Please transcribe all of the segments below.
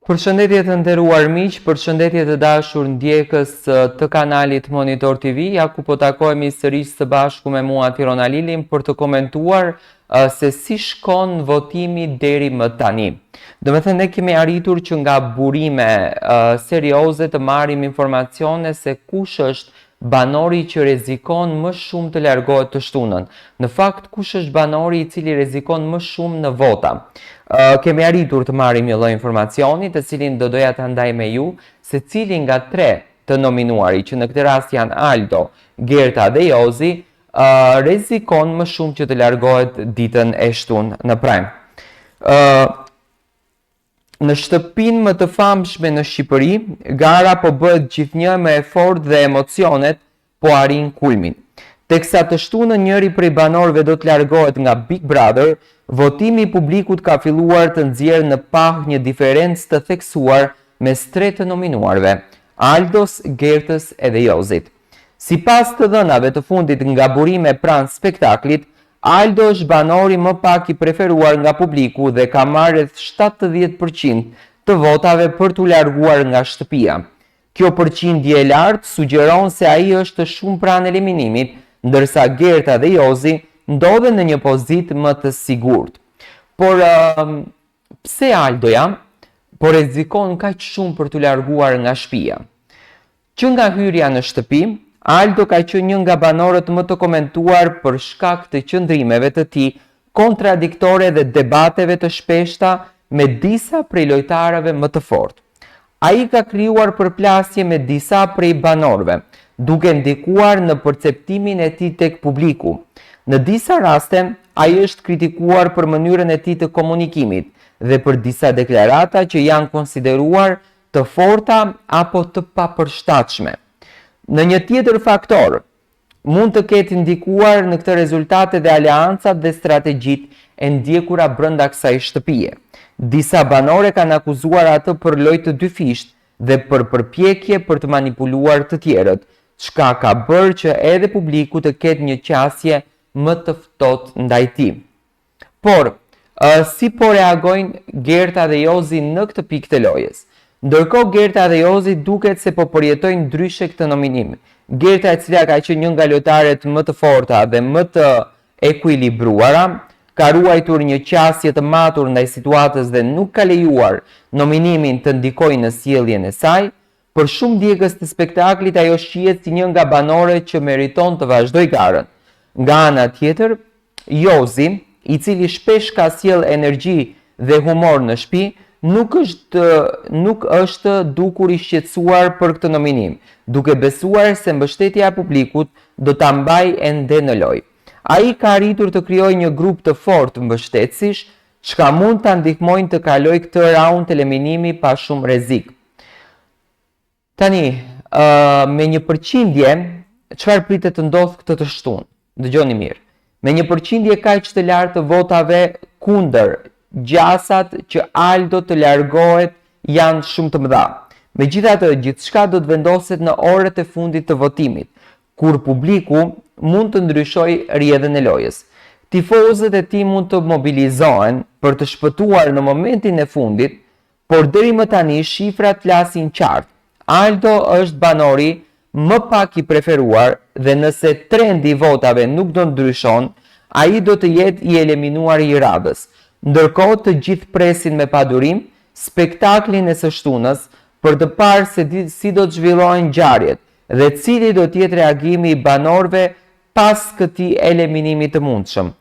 Përshëndetje të nderuar miq, përshëndetje të dashur ndjekës të kanalit Monitor TV. Ja ku po takohemi sërish së bashku me mua Tirona Lilin për të komentuar se si shkon votimi deri më tani. Do me thënë, ne kemi arritur që nga burime serioze të marrim informacione se kush është banori që rrezikon më shumë të largohet të shtunën. Në fakt, kush është banori i cili rrezikon më shumë në vota? Kemi arritur të marrim një lloj informacioni, të cilin do doja ta ndaj me ju, se cili nga tre të nominuari, që në këtë rast janë Aldo, Gerta dhe Jozi, rrezikon më shumë që të largohet ditën e shtunë në prem. Në shtëpinë më të famshme në Shqipëri, gara po bëhet gjithnjë me efort dhe emocionet po arrin kulmin. Teksa të shtunën njëri prej banorëve do të largohet nga Big Brother, votimi i publikut ka filluar të nxjerrë në pah një diferencë të theksuar mes tre të nominuarve, Aldos, Gertës edhe Jozit. Sipas të dhënave të fundit nga burime pranë spektaklit, Aldo është banori më pak i preferuar nga publiku dhe ka marrë rreth 70% të votave për t'u larguar nga shtëpia. Kjo përqindje e lartë sugjeron se ai është shumë pranë eliminimit, ndërsa Gerta dhe Jozi ndodhen në një pozitë më të sigurt. Por pse Aldoja po rrezikon kaq shumë për t'u larguar nga shtëpia? Që nga hyrja në shtëpi, Aldo ka qenë një nga banorët më të komentuar për shkak të qëndrimeve të tij kontradiktore dhe debateve të shpeshta me disa prej lojtarëve më të fortë. Ai ka krijuar përplasje me disa prej banorëve, duke ndikuar në perceptimin e tij tek publiku. Në disa raste, ai është kritikuar për mënyrën e tij të komunikimit dhe për disa deklarata që janë konsideruar të forta apo të papërshtatshme. Në një tjetër faktor, mund të ketë ndikuar në këtë rezultate dhe aleancat dhe strategjitë e ndjekura brenda kësaj shtëpie. Disa banore kanë akuzuar atë për lojë të dyfisht dhe për përpjekje për të manipuluar të tjerët, çka ka bërë që edhe publiku të ketë një qasje më të ftohtë ndaj tij. Por, si po reagojnë Gerta dhe Jozi në këtë pikë të lojës? Ndërkohë Gerta dhe Jozi duket se po përjetojnë ndryshe këtë nominim. Gerta, e cila ka qenë një nga lojtarët më të forta dhe më të ekuilibruara, ka ruajtur një qasje të matur ndaj situatës dhe nuk ka lejuar nominimin të ndikojë në sjelljen e saj. Për shumë ndjekës të spektaklit, ajo shihet si një nga banorët që meriton të vazhdojë garën. Nga ana tjetër, Jozi, i cili shpesh ka sjell energji dhe humor në shtëpi, nuk është dukur i shqetësuar për këtë nominim, duke besuar se mbështetja e publikut do ta mbajë ende në lojë. Ai ka arritur të krijojë një grup të fortë mbështetësish, çka mund ta ndihmojnë të kalojë këtë raund eliminimi pa shumë rrezik. Tani, me një përqindje, çfarë pritet të ndodhë këtë të shtunë? Dëgjoni mirë. Me një përqindje kaq të lartë të votave kundër, gjasat që Aldo të largohet janë shumë të mëdha. Megjithatë, gjithçka do të vendoset në orët e fundit të votimit, kur publiku mund të ndryshojë rrjedhën e lojës. Tifozët e tij mund të mobilizohen për të shpëtuar në momentin e fundit, por deri më tani shifrat flasin qartë. Aldo është banori më pak i preferuar dhe nëse trendi i votave nuk do ndryshon, ai do të jetë i eliminuar i radhës. Ndërkohë të gjithë presin me padurim spektaklin e së shtunës për të parë se si do të zhvillohen ngjarjet dhe cili do të jetë reagimi i banorëve pas këtij eliminimi të mundshëm.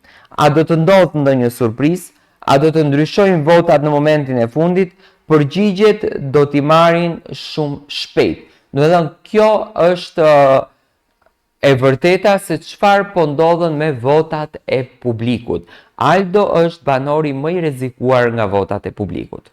A do të ndodhë ndonjë surprizë? A do të ndryshojnë votat në momentin e fundit? Përgjigjet do t'i marrin shumë shpejt. Do të thënë, kjo është e vërteta se çfarë po ndodhen me votat e publikut. Aldo është banori më i rrezikuar nga votat e publikut.